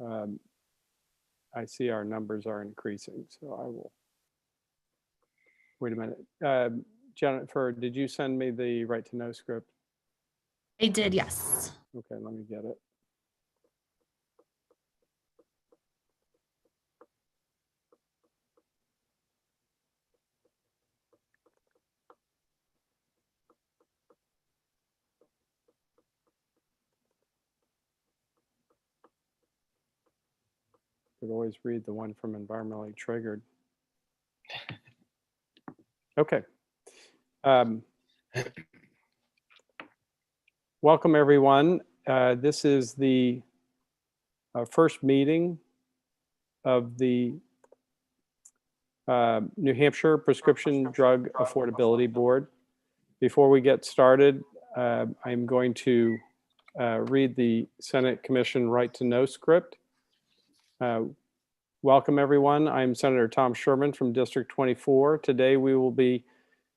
I see our numbers are increasing, so I will. Wait a minute. Jennifer, did you send me the right to know script? I did, yes. Okay, let me get it. Could always read the one from environmentally triggered. Okay. Welcome, everyone. This is the first meeting of the New Hampshire Prescription Drug Affordability Board. Before we get started, I'm going to read the Senate Commission Right to Know script. Welcome, everyone. I'm Senator Tom Sherman from District 24. Today, we will be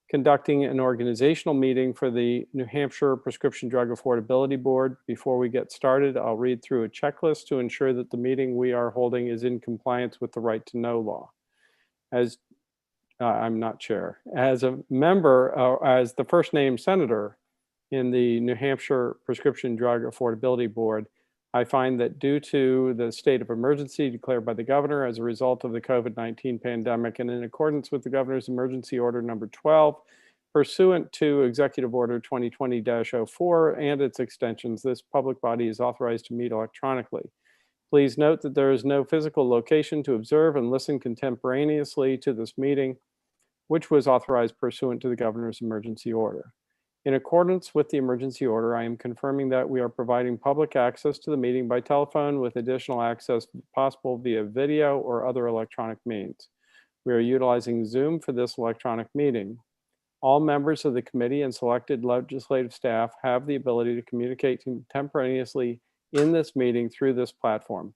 conducting an organizational meeting for the New Hampshire Prescription Drug Affordability Board. Before we get started, I'll read through a checklist to ensure that the meeting we are holding is in compliance with the Right to Know law. As I'm not chair, as a member, as the first name senator in the New Hampshire Prescription Drug Affordability Board, I find that due to the state of emergency declared by the governor as a result of the COVID-19 pandemic and in accordance with the governor's emergency order number 12, pursuant to Executive Order 2020-04 and its extensions, this public body is authorized to meet electronically. Please note that there is no physical location to observe and listen contemporaneously to this meeting, which was authorized pursuant to the governor's emergency order. In accordance with the emergency order, I am confirming that we are providing public access to the meeting by telephone with additional access possible via video or other electronic means. We are utilizing Zoom for this electronic meeting. All members of the committee and selected legislative staff have the ability to communicate contemporaneously in this meeting through this platform.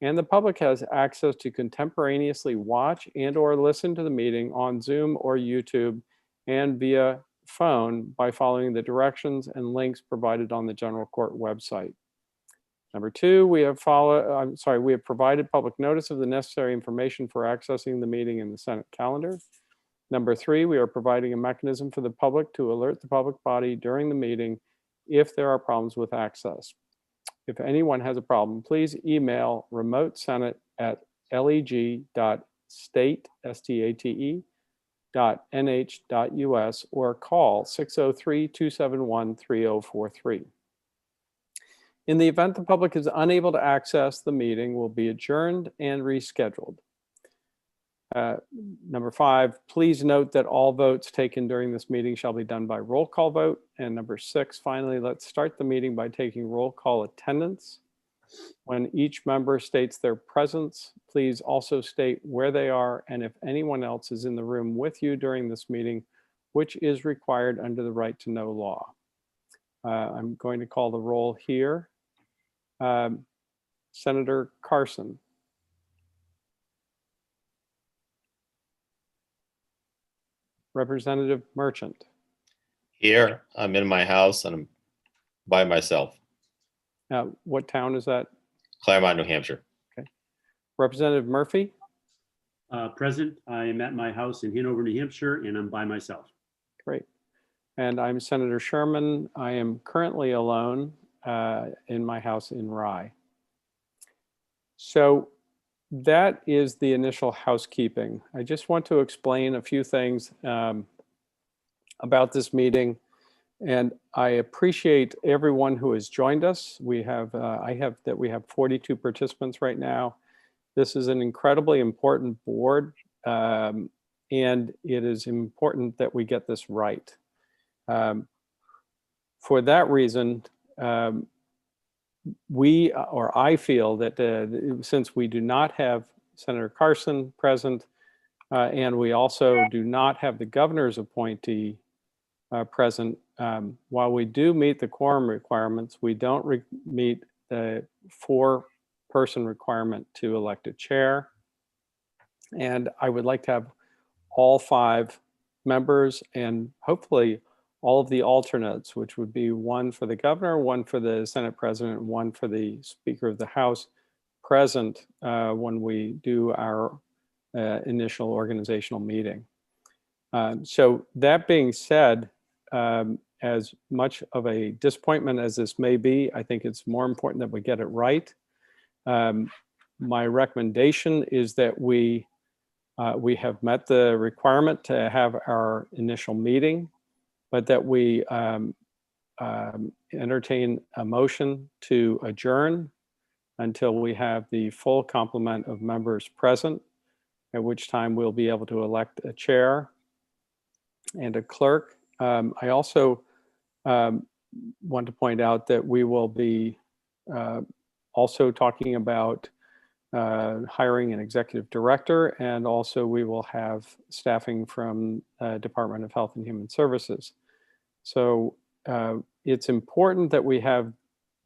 And the public has access to contemporaneously watch and/or listen to the meeting on Zoom or YouTube and via phone by following the directions and links provided on the General Court website. Number two, we have provided public notice of the necessary information for accessing the meeting in the Senate calendar. Number three, we are providing a mechanism for the public to alert the public body during the meeting if there are problems with access. If anyone has a problem, please email remotesenate@leg.state, state.nh.us, or call 603-271-3043. In the event the public is unable to access the meeting, will be adjourned and rescheduled. Number five, please note that all votes taken during this meeting shall be done by roll call vote. And number six, finally, let's start the meeting by taking roll call attendance. When each member states their presence, please also state where they are and if anyone else is in the room with you during this meeting, which is required under the Right to Know law. I'm going to call the roll here. Senator Carson. Representative Merchant. Here, I'm in my house and I'm by myself. What town is that? Claremont, New Hampshire. Okay. Representative Murphy. Present. I am at my house in Hanover, New Hampshire, and I'm by myself. Great. And I'm Senator Sherman. I am currently alone in my house in Rye. So that is the initial housekeeping. I just want to explain a few things about this meeting. And I appreciate everyone who has joined us. We have, we have 42 participants right now. This is an incredibly important board, and it is important that we get this right. For that reason, I feel that since we do not have Senator Carson present, and we also do not have the governor's appointee present, while we do meet the quorum requirements, we don't meet the 4-person requirement to elect a chair. And I would like to have all 5 members and hopefully all of the alternates, which would be 1 for the governor, 1 for the Senate president, and 1 for the Speaker of the House, present when we do our initial organizational meeting. So that being said, as much of a disappointment as this may be, I think it's more important that we get it right. My recommendation is that we have met the requirement to have our initial meeting, but that we entertain a motion to adjourn until we have the full complement of members present, at which time we'll be able to elect a chair and a clerk. I also want to point out that we will be also talking about hiring an executive director, and also we will have staffing from Department of Health and Human Services. So it's important that we have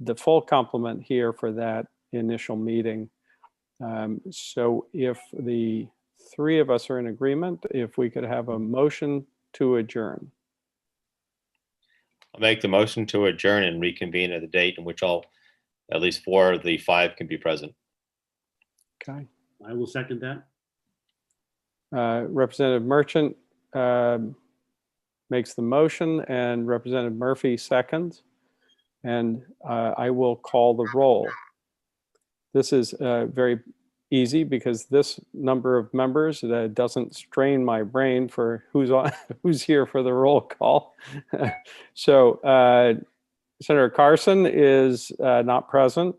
the full complement here for that initial meeting. So if the three of us are in agreement, if we could have a motion to adjourn. I'll make the motion to adjourn and reconvene at a date in which at least 4 of the 5 can be present. Okay. I will second that. Representative Merchant makes the motion and Representative Murphy seconds. And I will call the roll. This is very easy because this number of members doesn't strain my brain for who's here for the roll call. So Senator Carson is not present.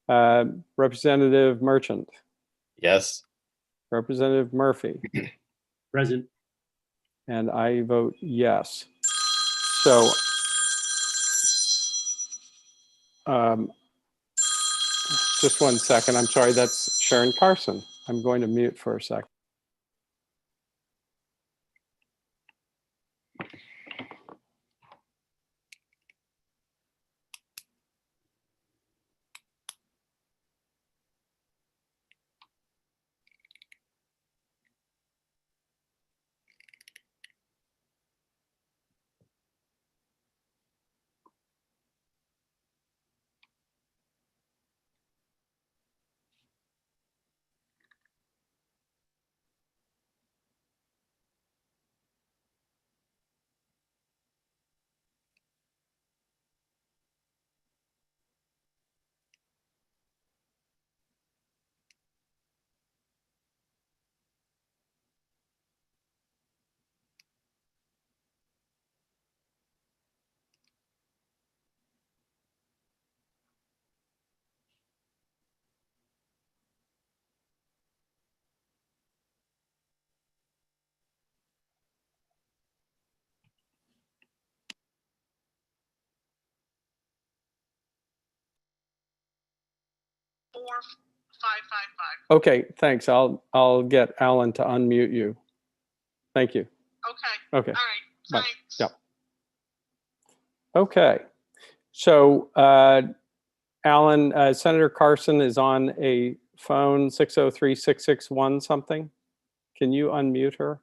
Representative Merchant. Yes. Representative Murphy. Present. And I vote yes. So just one second. I'm sorry, that's Sharon Carson. I'm going to mute for a second. Okay, thanks. I'll get Alan to unmute you. Thank you. Okay. All right. Bye. Thanks. Yep. Okay. So Alan, Senator Carson is on a phone 603-661 something. Can you unmute her?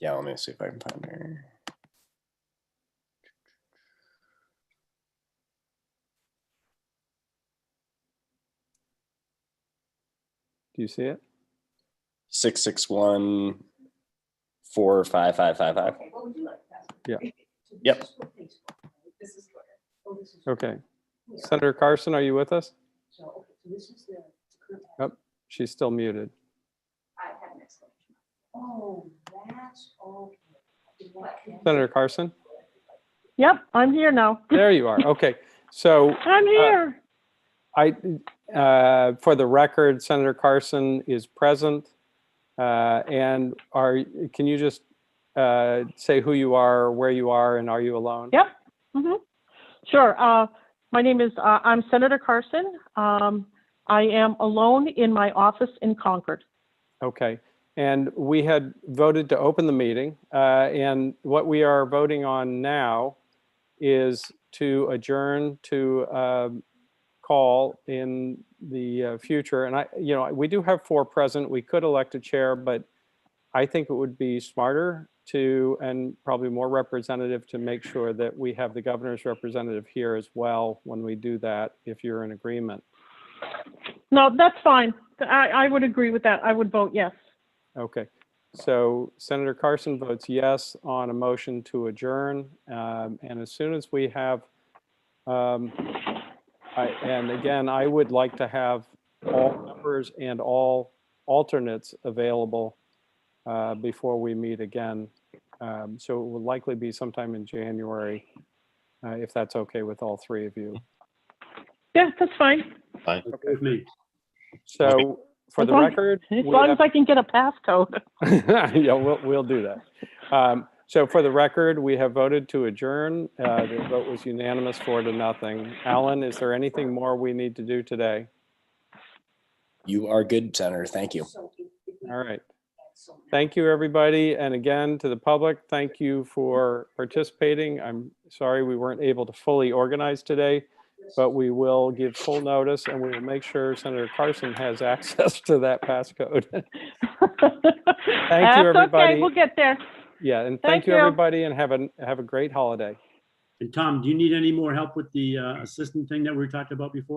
Yeah, let me see if I can find her. Do you see it? 661-45555. Yeah. Yep. Okay. Senator Carson, are you with us? Oh, she's still muted. Oh, that's okay. Senator Carson? Yep, I'm here now. There you are. Okay. So I'm here. for the record, Senator Carson is present. And can you just say who you are, where you are, and are you alone? Yep. Sure. My name is, I'm Senator Carson. I am alone in my office in Concord. Okay. And we had voted to open the meeting. And what we are voting on now is to adjourn to call in the future. And we do have 4 present. We could elect a chair, but I think it would be smarter to, and probably more representative to make sure that we have the governor's representative here as well when we do that, if you're in agreement. No, that's fine. I would agree with that. I would vote yes. Okay, so Senator Carson votes yes on a motion to adjourn. And as soon as we have, and again, I would like to have all members and all alternates available before we meet again. So it will likely be sometime in January, if that's okay with all three of you. Yeah, that's fine. Fine. Okay with me. So for the record, As we long have- as I can get a passcode. yeah, we'll do that. So for the record, we have voted to adjourn. The vote was unanimous, 4-0. Alan, is there anything more we need to do today? You are good, Senator. Thank you. All right. Thank you, everybody. And again, to the public, thank you for participating. I'm sorry we weren't able to fully organize today, but we will give full notice and we will make sure Senator Carson has access to that passcode. That's everybody. okay, we'll get there. Yeah, and Thank thank you, you. everybody, and have a great holiday. And Tom, do you need any more help with the assistant thing that we talked about before?